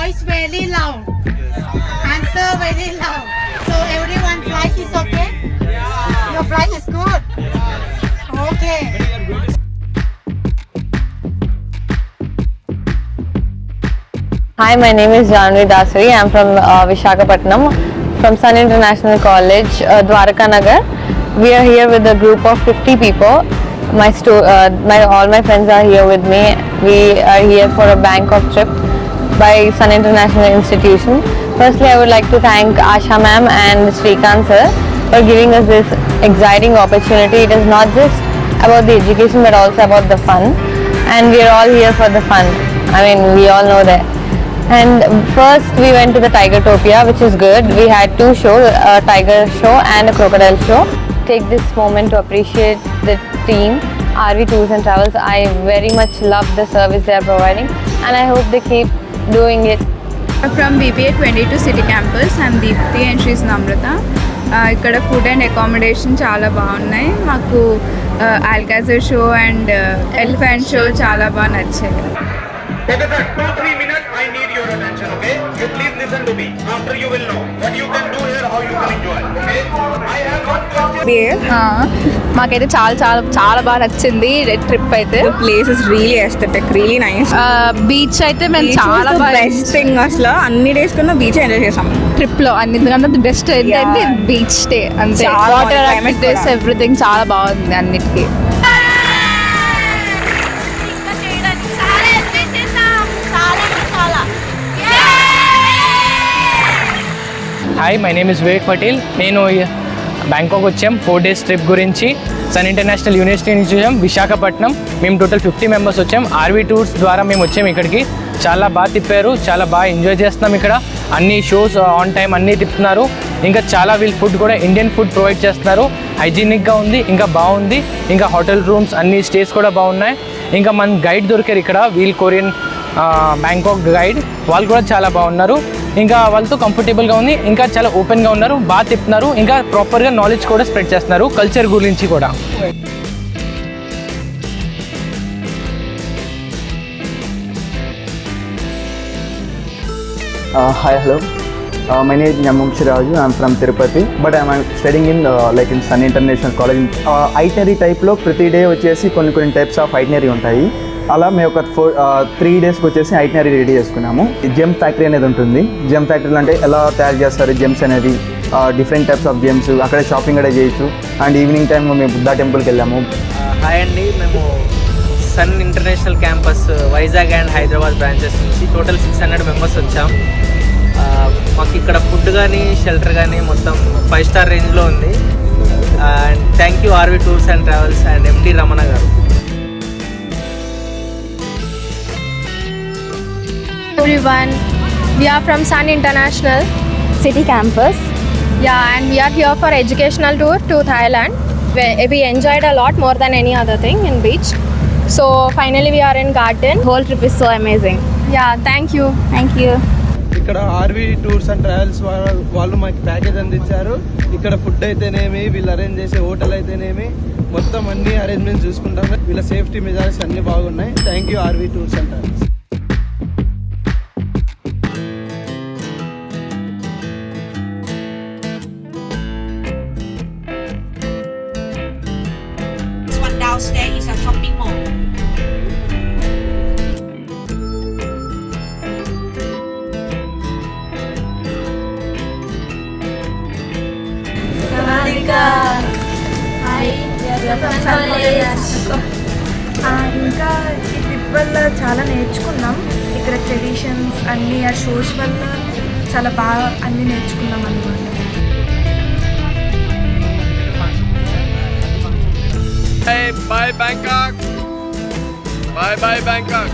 voice very loud. Answer very loud. So everyone's flight is okay? Your flight is good? Okay. Hi, my name is Janvi Dasari. I am from Visakhapatnam, from Sun International College, Dwarka Nagar. We are here with a group of 50 people. All my friends are here with me. We are here for a Bangkok trip by Sun International Institution. Firstly, I would like to thank Asha ma'am and Srikanth sir for giving us this exciting opportunity. It is not just about the education but also about the fun, and we are all here for the fun. I mean, we all know that. And first we went to the Tigertopia, which is good. We had two shows, a tiger show and a crocodile show. Take this moment to appreciate the team, RV Tours and Travels. I very much love the service they are providing, and I hope they keep doing it. From BBA 22 City Campus, I'm Deepthi and she's Namrata. ఇక్కడ food and accommodation చాలా బాగున్నాయి. మాకు ఆల్కాజర్ show and elephant show చాలా బాగా నచ్చాయి. Okay, sir, 2-3 minutes. I need your attention. Okay, you please listen to me. After you will know what you can do here, how you can enjoy. Okay, I have one question. మాకైతే చాలా చాలా చాలా బాగా నచ్చింది trip అయితే. Place is really aesthetic, really nice. Beach అయితే మేము చాలా బెస్ట్ థింగ్ అసలు. అన్ని డేస్ కన్నా బీచ్ ఎంజాయ్ చేసాం ట్రిప్ లో. అన్నిటికన్నా బెస్ట్ ఏంటంటే బీచ్ స్టే అంతే. వాటర్ యాక్టివిటీస్ ఎవ్రీథింగ్ చాలా బాగుంది అన్నిటికీ. Hi, my name is Vivek Patel. నేను బ్యాంకాక్ వచ్చాం 4 days ట్రిప్ గురించి. సన్ ఇంటర్నేషనల్ యూనివర్సిటీ నుంచి వచ్చాం విశాఖపట్నం. మేము టోటల్ 50 members వచ్చాం. ఆర్వీ టూర్స్ ద్వారా మేము వచ్చాం ఇక్కడికి. చాలా బాగా తిప్పారు, చాలా బాగా ఎంజాయ్ చేస్తున్నాం ఇక్కడ. అన్ని షోస్ ఆన్ టైం అన్నీ తిప్పుతున్నారు. ఇంకా చాలా వీళ్ళు ఫుడ్ కూడా ఇండియన్ ఫుడ్ ప్రొవైడ్ చేస్తున్నారు. హైజీనిక్గా ఉంది, ఇంకా బాగుంది. ఇంకా హోటల్ రూమ్స్ అన్ని స్టేస్ కూడా బాగున్నాయి. ఇంకా మన గైడ్ దొరికారు ఇక్కడ, వీల్ కొరియన్ బ్యాంకాక్ గైడ్. వాళ్ళు కూడా చాలా బాగున్నారు. ఇంకా వాళ్ళతో కంఫర్టబుల్గా ఉంది. ఇంకా చాలా ఓపెన్గా ఉన్నారు, బాగా తిప్పుతున్నారు. ఇంకా ప్రాపర్గా నాలెడ్జ్ కూడా స్ప్రెడ్ చేస్తున్నారు కల్చర్ గురించి కూడా. Hi, hello. My name is Nyamamshi Raju. I'm from Tirupati, but I'm studying in in Sun International College. Itinerary type లో ప్రతి డే వచ్చేసి కొన్ని టైప్స్ ఆఫ్ ఐటినరీ ఉంటాయి. అలా మేము ఒక 3 daysకి వచ్చేసి ఐటినరీ రెడీ చేసుకున్నాము. జెమ్ ఫ్యాక్టరీ అనేది ఉంటుంది. జెమ్ ఫ్యాక్టరీలో అంటే ఎలా తయారు చేస్తారు జెమ్స్ అనేది, డిఫరెంట్ టైప్స్ ఆఫ్ జెమ్స్, అక్కడ షాపింగ్ కూడా చేయొచ్చు. అండ్ ఈవినింగ్ టైం మేము బుద్ధా టెంపుల్కి వెళ్ళాము. హాయ్ అండి, మేము Sun International campus Vizag and Hyderabad branches నుంచి టోటల్ 600 members వచ్చాం. మాకు ఇక్కడ ఫుడ్ కానీ షెల్టర్ కానీ మొత్తం 5 star రేంజ్లో ఉంది. And thank you RV tours and travels and MD Ramana garu. Everyone, we are from Sun International City Campus. Yeah, and we are here for educational tour to Thailand. We enjoyed a lot more than any other thing in beach. So finally we are in garden. Whole trip is so amazing. Yeah, thank you. Thank you. ఇక్కడ RV tours and travels వాళ్ళు మాకు package అందించారు. ఇక్కడ food అయితేనేమి, వీళ్ళు arrange చేసే hotel అయితేనేమి, మొత్తం అన్ని అరేంజ్మెంట్స్ చూసుకుంటారు. వీళ్ళ సేఫ్టీ మెజర్స్ అన్ని బాగున్నాయి. Thank you RV tours and travels. Downstairs is a shopping mall. ఇంకా ఈ ట్రిప్ వల్ల చాలా నేర్చుకున్నాం. ఇక్కడ ట్రెడిషన్స్ అన్నీ ఆ షోస్ వల్ల చాలా బాగా అన్నీ నేర్చుకున్నాం అన్నమాట. Bye Bangkok. Bye Bangkok.